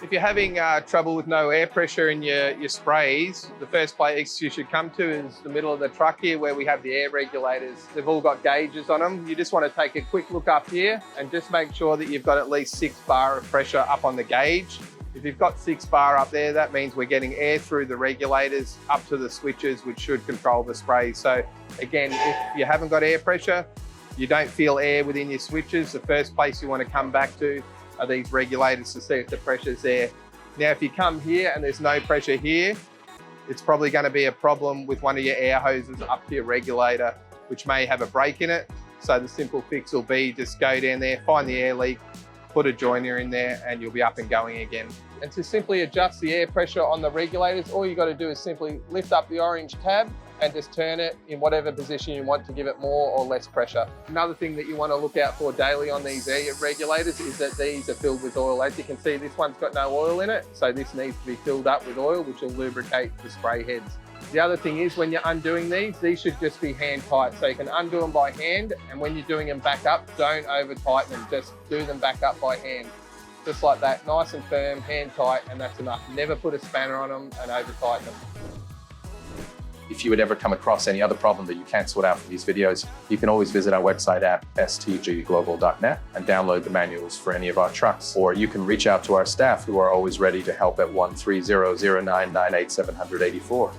If you're having trouble with no air pressure in your sprays, the first place you should come to is the middle of the truck here where we have the air regulators. They've all got gauges on them. You just want to take a quick look up here and just make sure that you've got at least 6 bar of pressure up on the gauge. If you've got 6 bar up there, that means we're getting air through the regulators up to the switches, which should control the spray. So again, if you haven't got air pressure, you don't feel air within your switches, the first place you want to come back to are these regulators to see if the pressure's there. Now, if you come here and there's no pressure here, it's probably going to be a problem with one of your air hoses up to your regulator, which may have a break in it. So the simple fix will be just go down there, find the air leak, put a joiner in there, and you'll be up and going again. And to simply adjust the air pressure on the regulators, all you got to do is simply lift up the orange tab and just turn it in whatever position you want to give it more or less pressure. Another thing that you want to look out for daily on these air regulators is that these are filled with oil. As you can see, this one's got no oil in it, so this needs to be filled up with oil, which will lubricate the spray heads. The other thing is when you're undoing these should just be hand tight. So you can undo them by hand, and when you're doing them back up, don't over tighten them, just do them back up by hand. Just like that, nice and firm, hand tight, and that's enough. Never put a spanner on them and over tighten them. If you would ever come across any other problem that you can't sort out from these videos, you can always visit our website at stgglobal.net and download the manuals for any of our trucks. Or you can reach out to our staff who are always ready to help at 1300998 784.